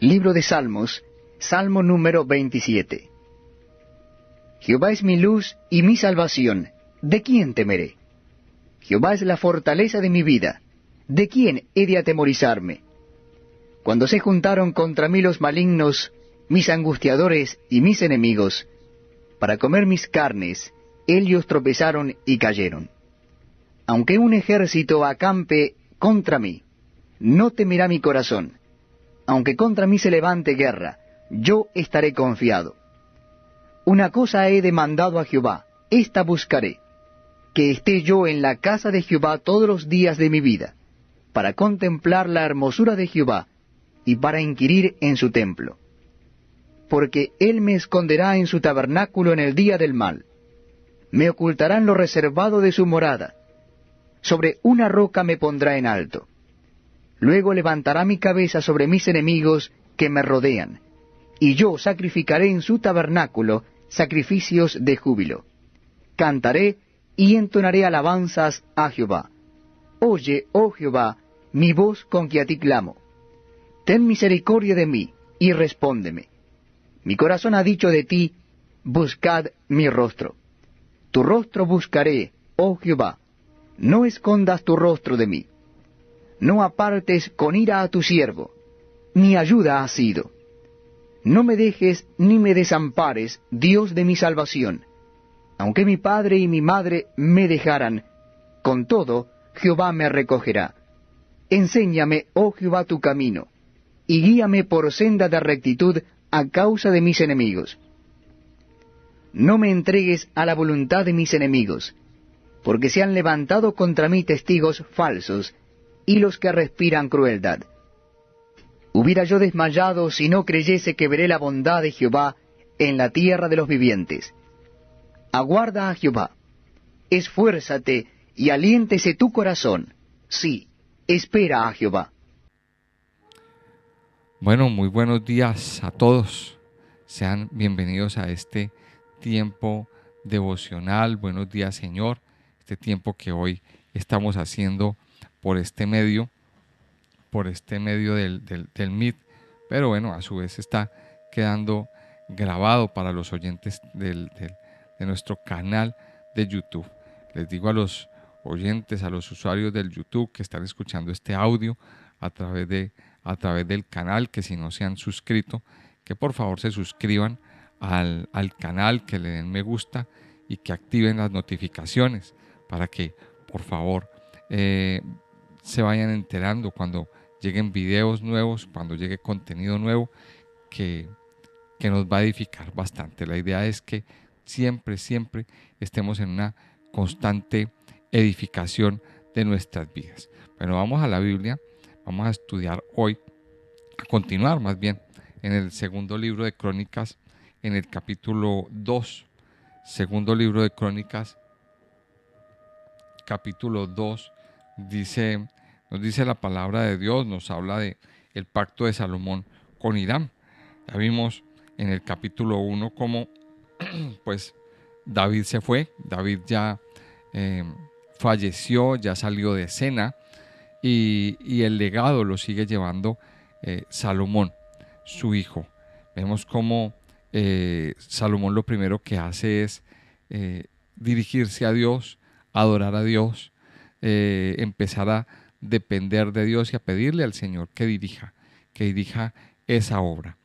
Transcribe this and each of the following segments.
Libro de Salmos, Salmo número 27. Jehová es mi luz y mi salvación, ¿de quién temeré? Jehová es la fortaleza de mi vida, ¿de quién he de atemorizarme? Cuando se juntaron contra mí los malignos, mis angustiadores y mis enemigos, para comer mis carnes, ellos tropezaron y cayeron. Aunque un ejército acampe contra mí, no temerá mi corazón. Aunque contra mí se levante guerra, yo estaré confiado. Una cosa he demandado a Jehová, esta buscaré, que esté yo en la casa de Jehová todos los días de mi vida, para contemplar la hermosura de Jehová, y para inquirir en su templo. Porque él me esconderá en su tabernáculo en el día del mal, me ocultará en lo reservado de su morada, sobre una roca me pondrá en alto. Luego levantará mi cabeza sobre mis enemigos que me rodean, y yo sacrificaré en su tabernáculo sacrificios de júbilo. Cantaré y entonaré alabanzas a Jehová. Oye, oh Jehová, mi voz con que a ti clamo. Ten misericordia de mí, y respóndeme. Mi corazón ha dicho de ti, buscad mi rostro. Tu rostro buscaré, oh Jehová, no escondas tu rostro de mí. No apartes con ira a tu siervo, mi ayuda has sido. No me dejes ni me desampares, Dios de mi salvación. Aunque mi padre y mi madre me dejaran, con todo Jehová me recogerá. Enséñame, oh Jehová, tu camino, y guíame por senda de rectitud a causa de mis enemigos. No me entregues a la voluntad de mis enemigos, porque se han levantado contra mí testigos falsos, y los que respiran crueldad. Hubiera yo desmayado si no creyese que veré la bondad de Jehová en la tierra de los vivientes. Aguarda a Jehová, esfuérzate y aliéntese tu corazón. Sí, espera a Jehová. Bueno, muy buenos días a todos. Sean bienvenidos a este tiempo devocional. Buenos días, Señor. Este tiempo que hoy estamos haciendo por este medio del Meet, pero bueno, a su vez está quedando grabado para los oyentes de nuestro canal de YouTube. Les digo a los oyentes, a los usuarios del YouTube que están escuchando este audio a través del canal, que si no se han suscrito, que por favor se suscriban al canal, que le den me gusta y que activen las notificaciones para que por favor se vayan enterando cuando lleguen videos nuevos, cuando llegue contenido nuevo que nos va a edificar bastante. La idea es que siempre estemos en una constante edificación de nuestras vidas. Bueno, vamos a la Biblia, vamos a estudiar hoy, a continuar más bien, en el segundo libro de Crónicas, en el capítulo 2, segundo libro de Crónicas, capítulo 2, nos dice la palabra de Dios, nos habla de el pacto de Salomón con Hiram. Ya vimos en el capítulo 1 cómo pues David se fue, David ya falleció, ya salió de escena y el legado lo sigue llevando Salomón, su hijo. Vemos cómo Salomón lo primero que hace es dirigirse a Dios, adorar a Dios, empezar a depender de Dios y a pedirle al Señor que dirija esa obra.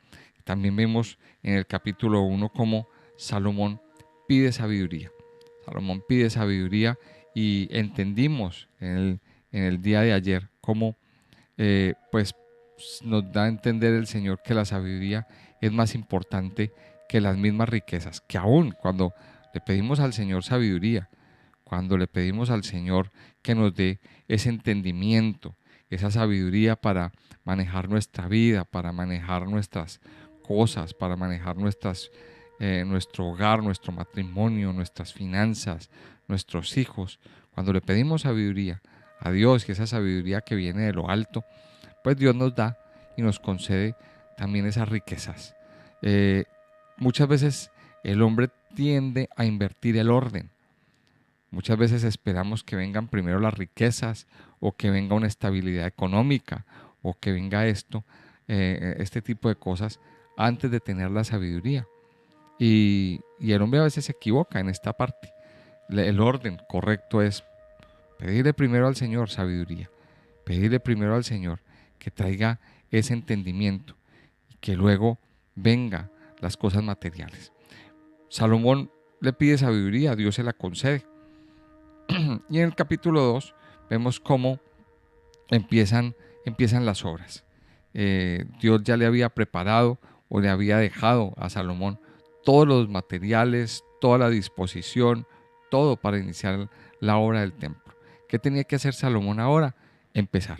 También vemos en el capítulo 1 cómo Salomón pide sabiduría. Salomón pide sabiduría y entendimos en el día de ayer cómo pues nos da a entender el Señor que la sabiduría es más importante que las mismas riquezas, que aún cuando le pedimos al Señor sabiduría, cuando le pedimos al Señor que nos dé ese entendimiento, esa sabiduría para manejar nuestra vida, para manejar nuestras cosas, para manejar nuestro hogar, nuestro matrimonio, nuestras finanzas, nuestros hijos. Cuando le pedimos sabiduría a Dios, y esa sabiduría que viene de lo alto, pues Dios nos da y nos concede también esas riquezas. Muchas veces el hombre tiende a invertir el orden. Muchas veces esperamos que vengan primero las riquezas o que venga una estabilidad económica o que venga esto este tipo de cosas antes de tener la sabiduría. Y el hombre a veces se equivoca en esta parte. El orden correcto es pedirle primero al Señor sabiduría, pedirle primero al Señor que traiga ese entendimiento y que luego venga las cosas materiales. Salomón le pide sabiduría, Dios se la concede. Y en el capítulo 2 vemos cómo empiezan las obras. Dios ya le había preparado o le había dejado a Salomón todos los materiales, toda la disposición, todo para iniciar la obra del templo. ¿Qué tenía que hacer Salomón ahora? Empezar.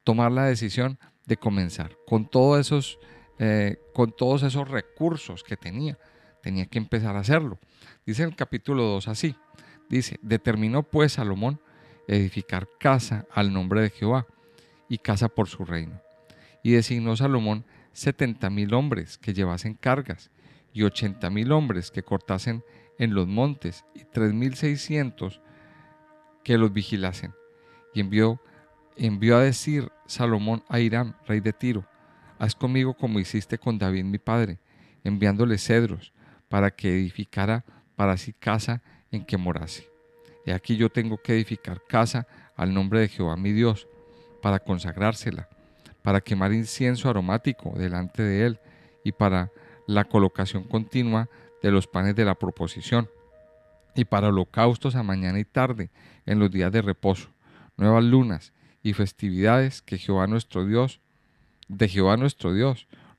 Tomar la decisión de comenzar con todos esos recursos que tenía. Tenía que empezar a hacerlo. Dice en el capítulo 2 así. Dice, determinó pues Salomón edificar casa al nombre de Jehová y casa por su reino. Y designó Salomón 70,000 hombres que llevasen cargas y 80,000 hombres que cortasen en los montes y 3,600 que los vigilasen. Y envió a decir Salomón a Hiram, rey de Tiro, haz conmigo como hiciste con David mi padre, enviándole cedros para que edificara para sí casa en que morase. He aquí yo tengo que edificar casa al nombre de Jehová mi Dios, para consagrársela, para quemar incienso aromático delante de él y para la colocación continua de los panes de la proposición y para holocaustos a mañana y tarde en los días de reposo, nuevas lunas y festividades de Jehová nuestro Dios,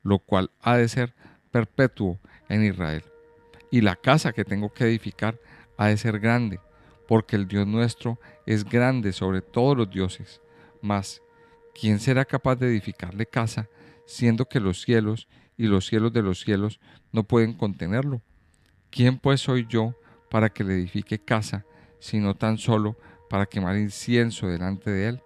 lo cual ha de ser perpetuo en Israel. Y la casa que tengo que edificar ha de ser grande, porque el Dios nuestro es grande sobre todos los dioses. Mas, ¿quién será capaz de edificarle casa, siendo que los cielos y los cielos de los cielos no pueden contenerlo? ¿Quién pues soy yo para que le edifique casa, sino tan solo para quemar incienso delante de él?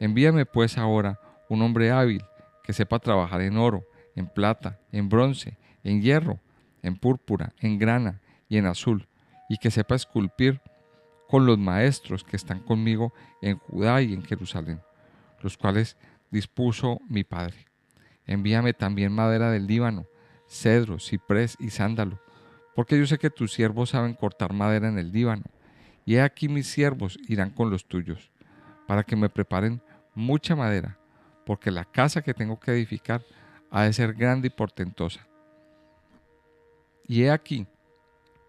Envíame pues ahora un hombre hábil, que sepa trabajar en oro, en plata, en bronce, en hierro, en púrpura, en grana y en azul, y que sepa esculpir con los maestros que están conmigo en Judá y en Jerusalén, los cuales dispuso mi padre. Envíame también madera del Líbano, cedro, ciprés y sándalo, porque yo sé que tus siervos saben cortar madera en el Líbano, y he aquí mis siervos irán con los tuyos, para que me preparen mucha madera, porque la casa que tengo que edificar ha de ser grande y portentosa. Y he aquí,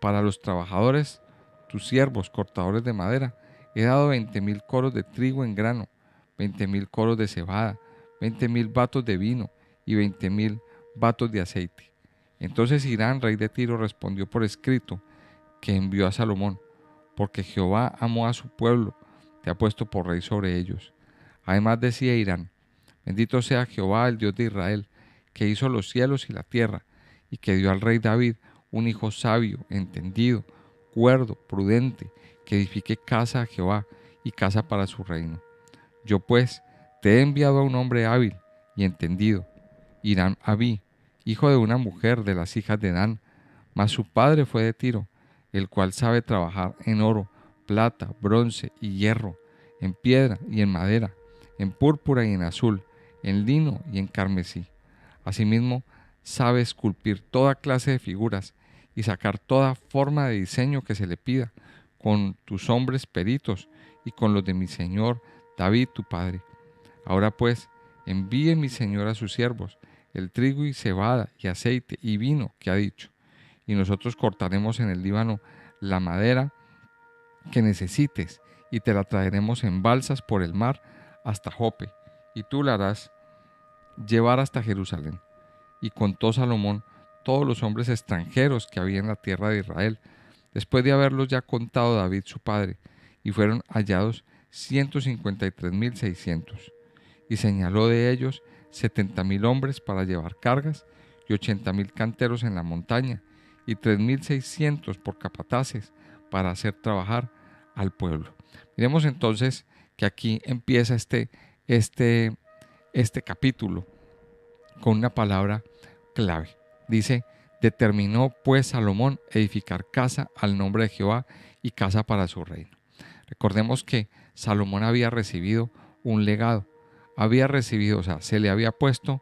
para los trabajadores, tus siervos, cortadores de madera, he dado 20,000 coros de trigo en grano, 20,000 coros de cebada, 20,000 batos de vino y 20,000 batos de aceite. Entonces Hiram, rey de Tiro, respondió por escrito que envió a Salomón, porque Jehová amó a su pueblo, te ha puesto por rey sobre ellos. Además decía Hiram, bendito sea Jehová, el Dios de Israel, que hizo los cielos y la tierra, y que dio al rey David un hijo sabio, entendido, cuerdo, prudente, que edifique casa a Jehová y casa para su reino. Yo pues te he enviado a un hombre hábil y entendido, Hiram Abí, hijo de una mujer de las hijas de Dan, mas su padre fue de Tiro, el cual sabe trabajar en oro, plata, bronce y hierro, en piedra y en madera, en púrpura y en azul, en lino y en carmesí. Asimismo, sabe esculpir toda clase de figuras y sacar toda forma de diseño que se le pida, con tus hombres peritos y con los de mi señor David tu padre. Ahora pues, envíe mi señor a sus siervos el trigo y cebada y aceite y vino que ha dicho, y nosotros cortaremos en el Líbano la madera que necesites y te la traeremos en balsas por el mar hasta Jope, y tú la harás llevar hasta Jerusalén. Y contó Salomón todos los hombres extranjeros que había en la tierra de Israel, después de haberlos ya contado David su padre, y fueron hallados 153,600. Y señaló de ellos 70,000 hombres para llevar cargas, y 80,000 canteros en la montaña, y 3,600 por capataces para hacer trabajar al pueblo. Miremos entonces que aquí empieza este capítulo con una palabra clave. Dice, determinó pues Salomón edificar casa al nombre de Jehová y casa para su reino. Recordemos que Salomón había recibido un legado, había recibido, o sea, se le había puesto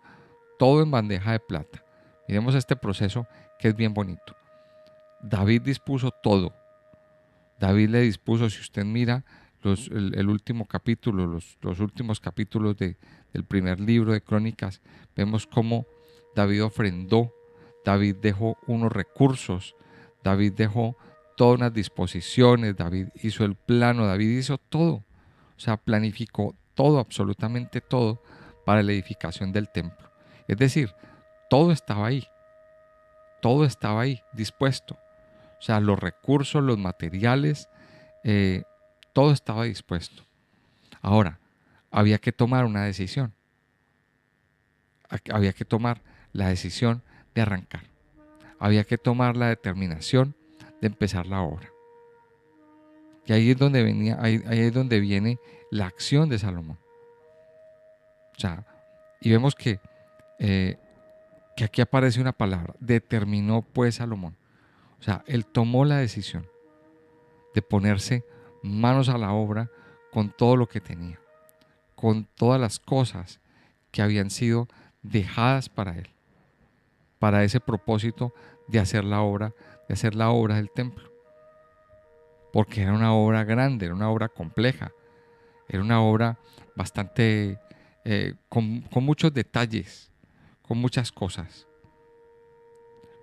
todo en bandeja de plata. Miremos este proceso que es bien bonito. David dispuso todo. David le dispuso, si usted mira el último capítulo, los últimos capítulos del primer libro de Crónicas, vemos cómo David ofrendó, David dejó unos recursos, David dejó todas unas disposiciones, David hizo el plano, David hizo todo. O sea, planificó todo, absolutamente todo, para la edificación del templo. Es decir, todo estaba ahí, dispuesto. O sea, los recursos, los materiales, todo estaba dispuesto. Ahora, había que tomar una decisión. Había que tomar la decisión de arrancar. Había que tomar la determinación de empezar la obra. Y ahí es donde ahí es donde viene la acción de Salomón. O sea, y vemos que aquí aparece una palabra, determinó pues Salomón. O sea, él tomó la decisión de ponerse manos a la obra con todo lo que tenía, con todas las cosas que habían sido dejadas para él, para ese propósito de hacer la obra del templo. Porque era una obra grande, era una obra compleja, era una obra bastante, con muchos detalles, con muchas cosas.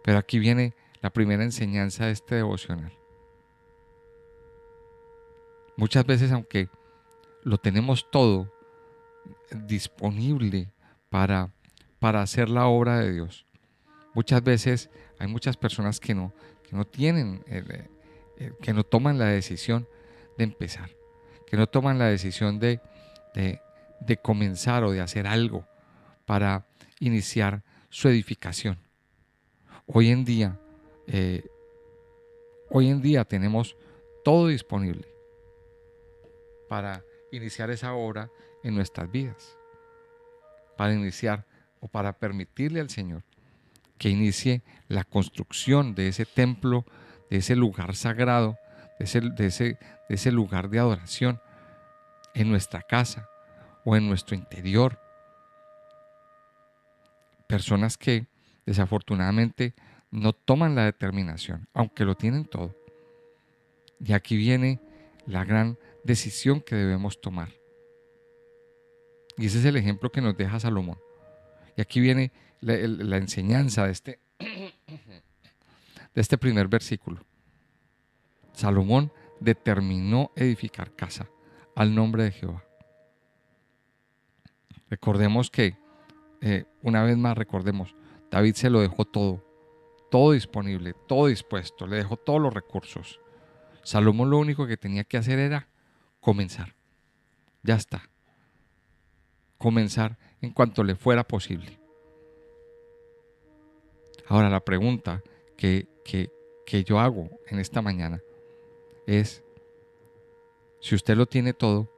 Pero aquí viene la primera enseñanza de este devocional. Muchas veces, aunque lo tenemos todo disponible para hacer la obra de Dios, muchas veces hay muchas personas que no tienen, que no toman la decisión de empezar, que no toman la decisión de comenzar o de hacer algo para iniciar su edificación. Hoy en día, tenemos todo disponible para iniciar esa obra en nuestras vidas, para iniciar o para permitirle al Señor que inicie la construcción de ese templo, de ese lugar sagrado, de ese lugar de adoración en nuestra casa o en nuestro interior. Personas que desafortunadamente no toman la determinación, aunque lo tienen todo. Y aquí viene la gran decisión que debemos tomar. Y ese es el ejemplo que nos deja Salomón. Y aquí viene la enseñanza de este primer versículo. Salomón determinó edificar casa al nombre de Jehová. Recordemos que, una vez más recordemos, David se lo dejó todo disponible, todo dispuesto, le dejó todos los recursos. Salomón lo único que tenía que hacer era comenzar. Ya está. Comenzar en cuanto le fuera posible. Ahora la pregunta que yo hago en esta mañana es, si usted lo tiene todo,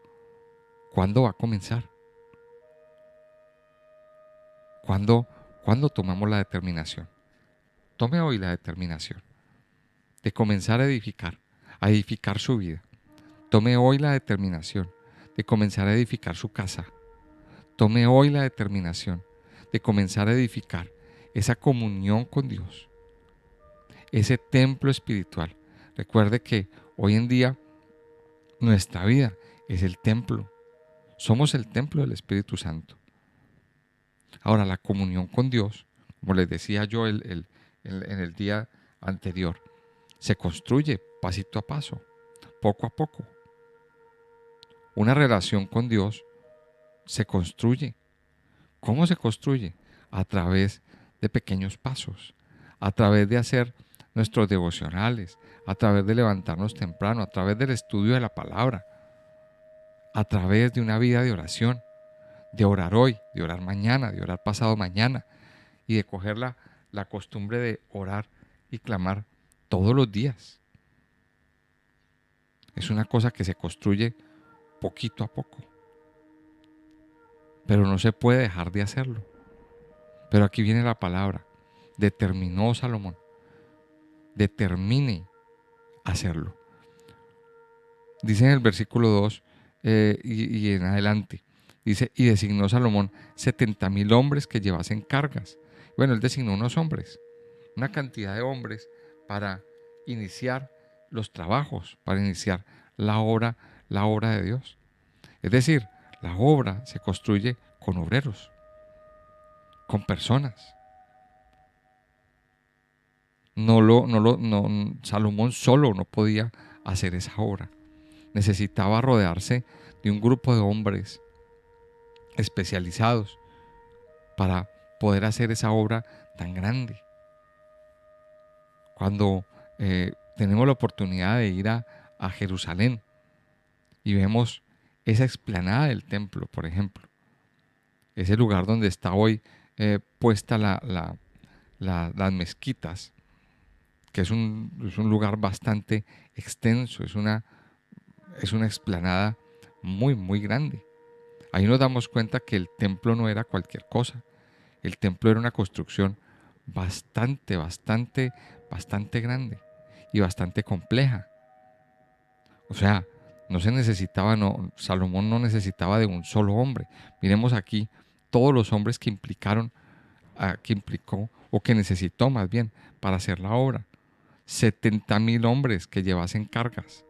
¿cuándo va a comenzar? ¿Cuándo tomamos la determinación? Tome hoy la determinación de comenzar a edificar su vida. Tome hoy la determinación de comenzar a edificar su casa. Tome hoy la determinación de comenzar a edificar esa comunión con Dios, ese templo espiritual. Recuerde que hoy en día nuestra vida es el templo. Somos el templo del Espíritu Santo. Ahora, la comunión con Dios, como les decía yo en el día anterior, se construye pasito a paso, poco a poco. Una relación con Dios se construye. ¿Cómo se construye? A través de pequeños pasos, a través de hacer nuestros devocionales, a través de levantarnos temprano, a través del estudio de la palabra, a través de una vida de oración, de orar hoy, de orar mañana, de orar pasado mañana y de coger la costumbre de orar y clamar todos los días. Es una cosa que se construye poquito a poco, pero no se puede dejar de hacerlo. Pero aquí viene la palabra, determinó Salomón, determine hacerlo. Dice en el versículo 2 y en adelante, Dice, y designó Salomón 70.000 hombres que llevasen cargas. Bueno, él designó unos hombres, una cantidad de hombres para iniciar los trabajos, para iniciar la obra de Dios. Es decir, la obra se construye con obreros, con personas. Salomón solo no podía hacer esa obra. Necesitaba rodearse de un grupo de hombres especializados para poder hacer esa obra tan grande. Cuando tenemos la oportunidad de ir a Jerusalén y vemos esa explanada del templo, por ejemplo, ese lugar donde está hoy puesta las mezquitas, que es un lugar bastante extenso, es una explanada muy, muy grande. Ahí nos damos cuenta que el templo no era cualquier cosa. El templo era una construcción bastante grande y bastante compleja. O sea, Salomón no necesitaba de un solo hombre. Miremos aquí todos los hombres que implicó o que necesitó más bien para hacer la obra. 70.000 hombres que llevasen cargas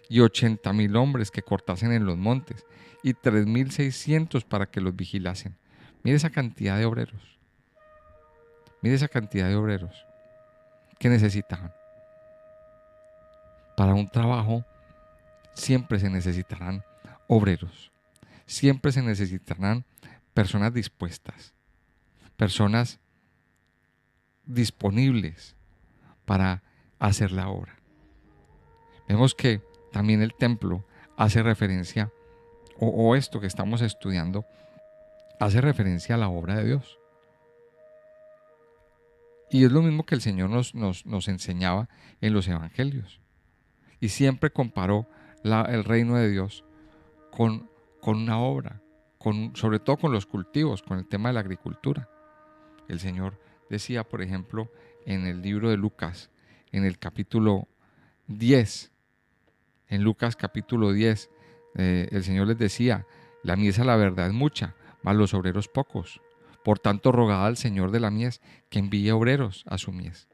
y 80.000 hombres que cortasen en los montes y 3.600 para que los vigilasen. Mire esa cantidad de obreros. Mire esa cantidad de obreros que necesitaban. Para un trabajo siempre se necesitarán obreros. Siempre se necesitarán personas dispuestas, personas disponibles para hacer la obra. Vemos que también el templo hace referencia, o esto que estamos estudiando, hace referencia a la obra de Dios. Y es lo mismo que el Señor nos enseñaba en los evangelios. Y siempre comparó el reino de Dios con una obra, sobre todo con los cultivos, con el tema de la agricultura. El Señor decía, por ejemplo, en el libro de Lucas, en el capítulo 10, en Lucas capítulo 10, el Señor les decía, la mies a la verdad es mucha, mas los obreros pocos. Por tanto, rogad al Señor de la mies que envíe obreros a su mies.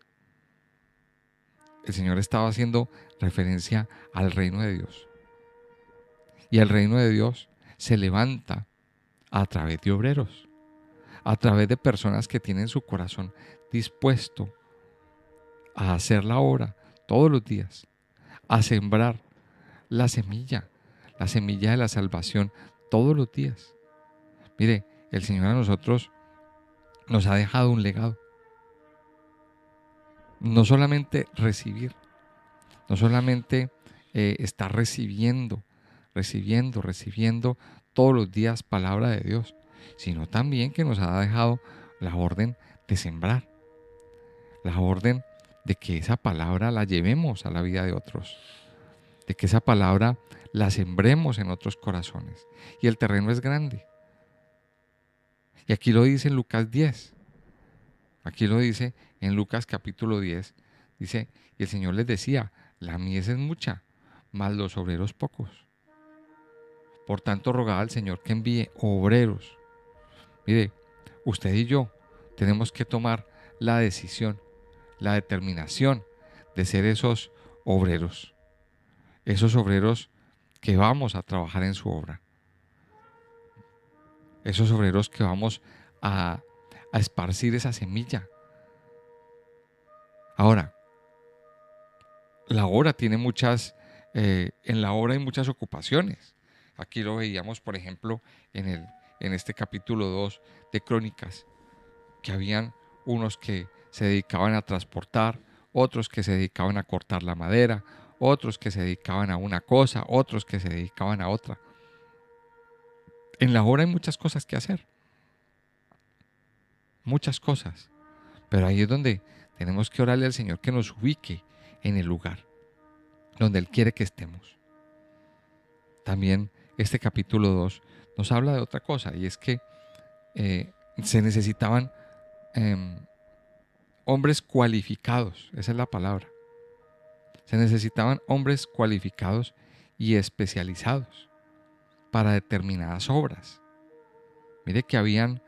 El Señor estaba haciendo referencia al reino de Dios. Y el reino de Dios se levanta a través de obreros, a través de personas que tienen su corazón dispuesto a hacer la obra todos los días, a sembrar la semilla de la salvación todos los días. Mire, el Señor a nosotros nos ha dejado un legado. No solamente recibir, no solamente estar recibiendo todos los días palabra de Dios, sino también que nos ha dejado la orden de sembrar, la orden de que esa palabra la llevemos a la vida de otros, de que esa palabra la sembremos en otros corazones. Y el terreno es grande. Y aquí lo dice en Lucas 10. Aquí lo dice en Lucas capítulo 10. Dice, y el Señor les decía, la mies es mucha, mas los obreros pocos. Por tanto, rogad al Señor que envíe obreros. Mire, usted y yo tenemos que tomar la decisión, la determinación de ser esos obreros que vamos a trabajar en su obra, esos obreros que vamos a esparcir esa semilla. Ahora, la obra tiene en la obra hay muchas ocupaciones. Aquí lo veíamos, por ejemplo, en este capítulo 2 de Crónicas, que habían unos que se dedicaban a transportar, otros que se dedicaban a cortar la madera, otros que se dedicaban a una cosa, otros que se dedicaban a otra. En la obra hay muchas cosas que hacer, muchas cosas, pero ahí es donde tenemos que orarle al Señor que nos ubique en el lugar donde Él quiere que estemos. También este capítulo 2 nos habla de otra cosa, y es que se necesitaban hombres cualificados, esa es la palabra. Se necesitaban hombres cualificados y especializados para determinadas obras. Mire que habían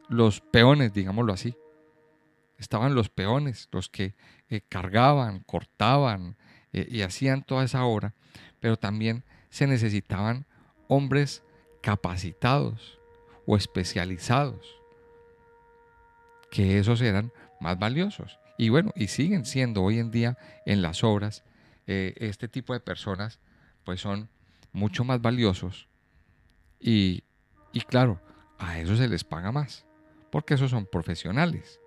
los peones, digámoslo así. Estaban los peones, los que cargaban, cortaban y hacían toda esa obra, pero también se necesitaban hombres capacitados o especializados, que esos eran más valiosos. Y bueno, y siguen siendo hoy en día en las obras, este tipo de personas pues son mucho más valiosos y, y claro, a eso se les paga más, porque esos son profesionales.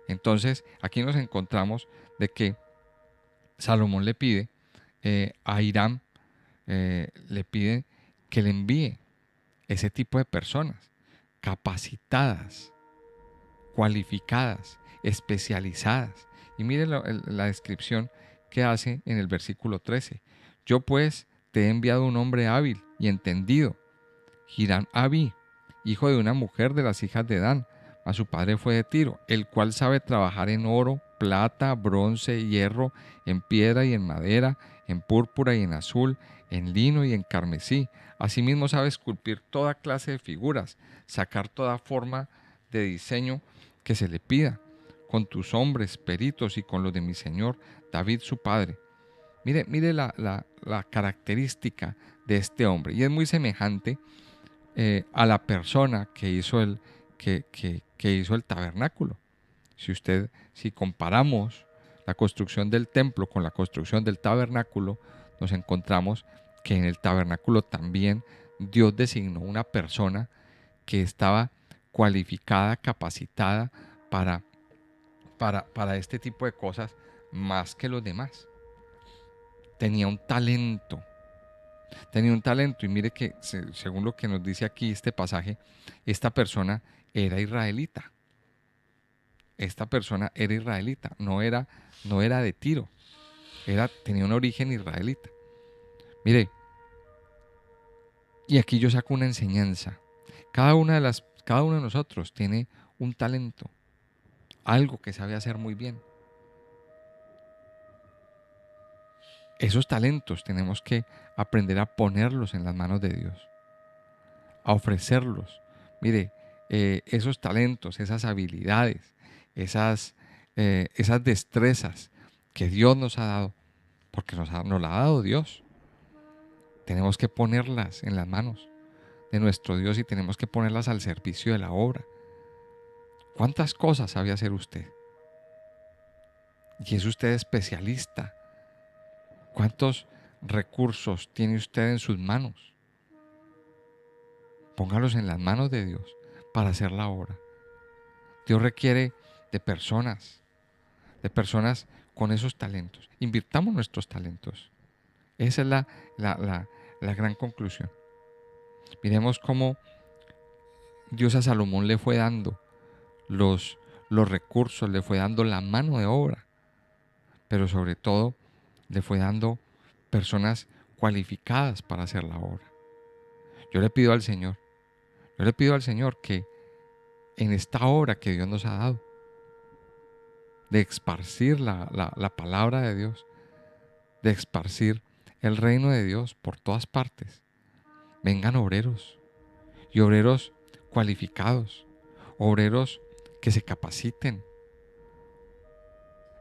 Entonces, aquí nos encontramos de que Salomón le pide a Hiram, le pide que le envíe ese tipo de personas capacitadas, cualificadas, especializadas. Y mire la descripción que hace en el versículo 13. Yo pues te he enviado un hombre hábil y entendido, Hiram Abi, hijo de una mujer de las hijas de Dan, mas su padre fue de Tiro, el cual sabe trabajar en oro, plata, bronce, hierro, en piedra y en madera, en púrpura y en azul, en lino y en carmesí. Asimismo sabe esculpir toda clase de figuras, sacar toda forma de diseño que se le pida, con tus hombres peritos y con los de mi señor David su padre. Mire la característica de este hombre, y es muy semejante a la persona que hizo que hizo el tabernáculo. Si comparamos la construcción del templo con la construcción del tabernáculo, nos encontramos que en el tabernáculo también Dios designó una persona que estaba cualificada, capacitada para este tipo de cosas más que los demás. Tenía un talento. Tenía un talento y mire que según lo que nos dice aquí este pasaje, esta persona era israelita. Esta persona era israelita, no era de Tiro, tenía un origen israelita. Mire, y aquí yo saco una enseñanza. Cada uno de nosotros tiene un talento, algo que sabe hacer muy bien. Esos talentos tenemos que aprender a ponerlos en las manos de Dios, a ofrecerlos. Mire, esos talentos, esas habilidades, esas destrezas que Dios nos ha dado, porque nos la ha dado Dios, tenemos que ponerlas en las manos de nuestro Dios y tenemos que ponerlas al servicio de la obra. ¿Cuántas cosas sabe hacer usted? Y es usted especialista. ¿Cuántos recursos tiene usted en sus manos? Póngalos en las manos de Dios para hacer la obra. Dios requiere de personas con esos talentos. Invirtamos nuestros talentos. Esa es la gran conclusión. Miremos cómo Dios a Salomón le fue dando los recursos, le fue dando la mano de obra, pero sobre todo le fue dando personas cualificadas para hacer la obra. Yo le pido al Señor que en esta obra que Dios nos ha dado, de esparcir la palabra de Dios, de esparcir el reino de Dios por todas partes, vengan obreros y obreros cualificados, obreros que se capaciten.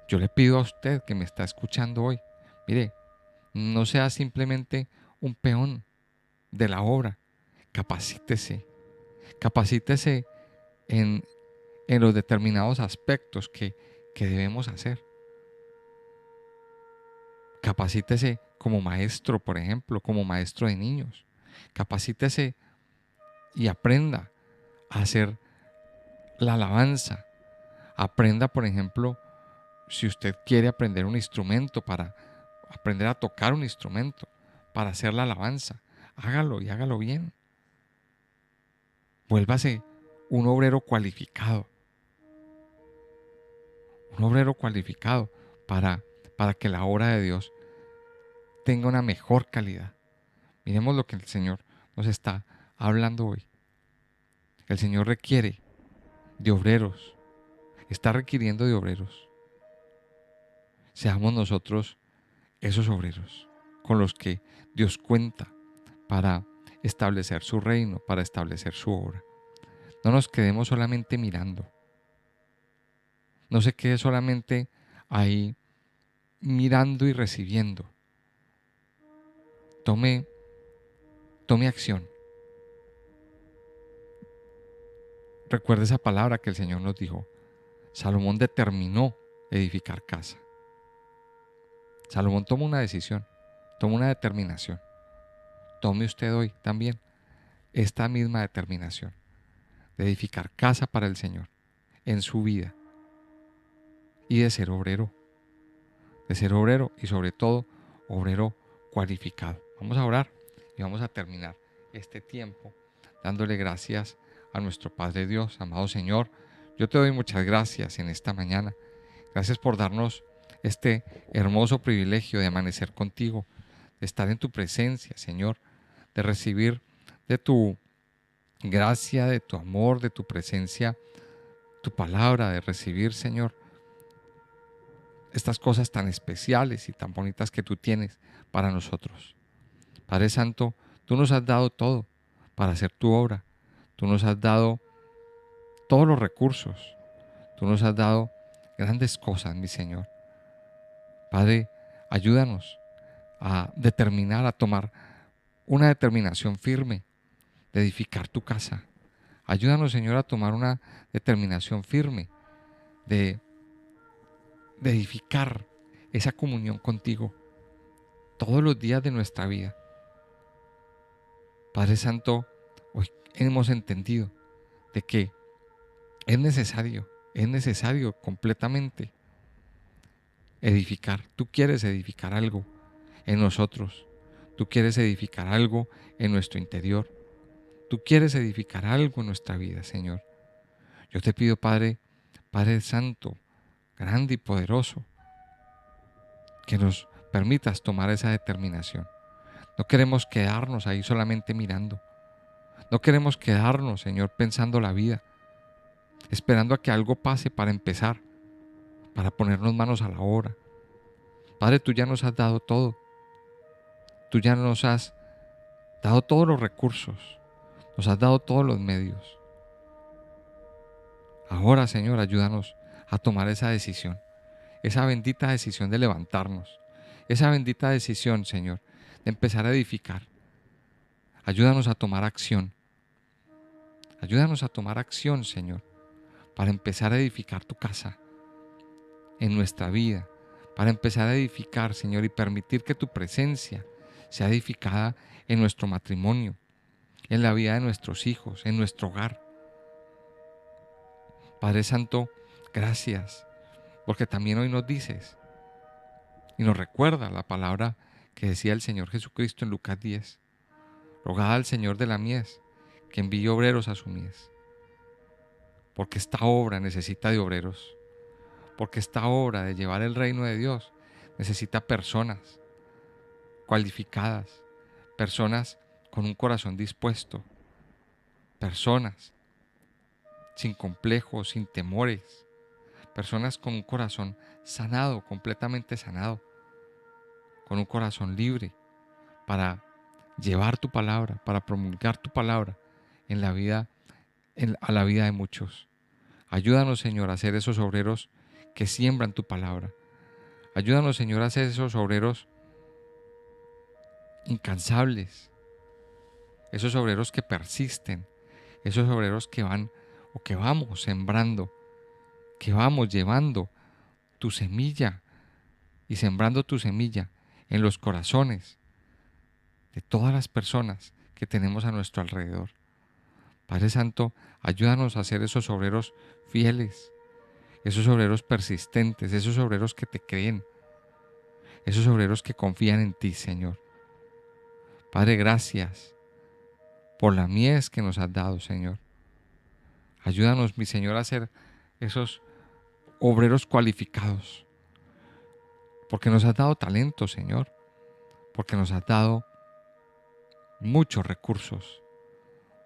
Yo le pido a usted que me está escuchando hoy, mire, no sea simplemente un peón de la obra, capacítese en los determinados aspectos que debemos hacer. Capacítese como maestro, por ejemplo, como maestro de niños. Capacítese y aprenda a hacer la alabanza. Aprenda, por ejemplo, si usted quiere aprender un instrumento, para aprender a tocar un instrumento, para hacer la alabanza, hágalo y hágalo bien. Vuélvase un obrero cualificado. Un obrero cualificado para que la obra de Dios tenga una mejor calidad. Miremos lo que el Señor nos está hablando hoy. El Señor requiere de obreros. Está requiriendo de obreros. Seamos nosotros esos obreros con los que Dios cuenta para establecer su reino, para establecer su obra. No nos quedemos solamente mirando. No se quede solamente ahí mirando y recibiendo. Tome acción. Recuerde esa palabra que el Señor nos dijo. Salomón determinó edificar casa. Salomón tomó una decisión, tomó una determinación. Tome usted hoy también esta misma determinación de edificar casa para el Señor en su vida y de ser obrero y sobre todo obrero cualificado. Vamos a orar y vamos a terminar este tiempo dándole gracias a nuestro Padre Dios. Amado Señor, yo te doy muchas gracias en esta mañana. Gracias por darnos este hermoso privilegio de amanecer contigo, de estar en tu presencia, Señor, de recibir de tu gracia, de tu amor, de tu presencia, tu palabra, de recibir, Señor, estas cosas tan especiales y tan bonitas que tú tienes para nosotros. Padre Santo, tú nos has dado todo para hacer tu obra. Tú nos has dado todos los recursos. Tú nos has dado grandes cosas, mi Señor. Padre, ayúdanos a determinar, a tomar una determinación firme de edificar tu casa. Ayúdanos, Señor, a tomar una determinación firme de edificar esa comunión contigo todos los días de nuestra vida. Padre Santo, hoy hemos entendido de que es necesario completamente edificar. Tú quieres edificar algo en nosotros. Tú quieres edificar algo en nuestro interior. Tú quieres edificar algo en nuestra vida, Señor. Yo te pido, Padre Santo, grande y poderoso, que nos permitas tomar esa determinación. No queremos quedarnos ahí solamente mirando. No queremos quedarnos, Señor, pensando la vida, esperando a que algo pase para empezar, para ponernos manos a la obra. Padre, tú ya nos has dado todo. Tú ya nos has dado todos los recursos. Nos has dado todos los medios. Ahora, Señor, ayúdanos a tomar esa decisión. Esa bendita decisión de levantarnos. Esa bendita decisión, Señor, de empezar a edificar. Ayúdanos a tomar acción. Ayúdanos a tomar acción, Señor, para empezar a edificar tu casa en nuestra vida. Para empezar a edificar, Señor, y permitir que tu presencia sea edificada en nuestro matrimonio, en la vida de nuestros hijos, en nuestro hogar. Padre Santo, gracias, porque también hoy nos dices y nos recuerda la palabra que decía el Señor Jesucristo en Lucas 10. Rogad al Señor de la mies que envíe obreros a su mies, porque esta obra necesita de obreros, porque esta obra de llevar el reino de Dios necesita personas cualificadas, personas con un corazón dispuesto, personas sin complejos, sin temores, personas con un corazón sanado, completamente sanado, con un corazón libre para llevar tu palabra, para promulgar tu palabra en la vida, a la vida de muchos. Ayúdanos, Señor, a ser esos obreros que siembran tu palabra. Ayúdanos, Señor, a ser esos obreros incansables, esos obreros que persisten, esos obreros que van o que vamos sembrando, que vamos llevando tu semilla y sembrando tu semilla en los corazones de todas las personas que tenemos a nuestro alrededor. Padre Santo, ayúdanos a ser esos obreros fieles, esos obreros persistentes, esos obreros que te creen, esos obreros que confían en ti, Señor. Padre, gracias por la mies que nos has dado, Señor. Ayúdanos, mi Señor, a ser esos obreros cualificados, porque nos has dado talento, Señor, porque nos has dado muchos recursos,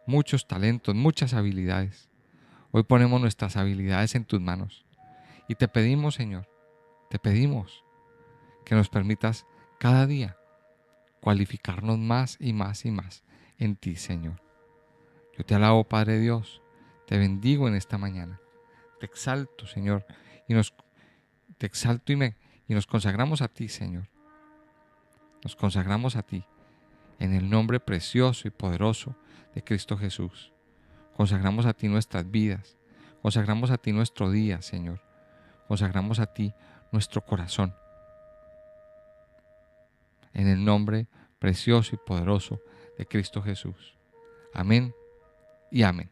muchos talentos, muchas habilidades. Hoy ponemos nuestras habilidades en tus manos y te pedimos, Señor, te pedimos que nos permitas cada día cualificarnos más y más y más en ti, Señor. Yo te alabo, Padre Dios, te bendigo en esta mañana. Te exalto, Señor, te exalto y nos consagramos a ti, Señor. Nos consagramos a ti en el nombre precioso y poderoso de Cristo Jesús. Consagramos a ti nuestras vidas. Consagramos a ti nuestro día, Señor. Consagramos a ti nuestro corazón. En el nombre precioso y poderoso de Cristo Jesús. Amén y amén.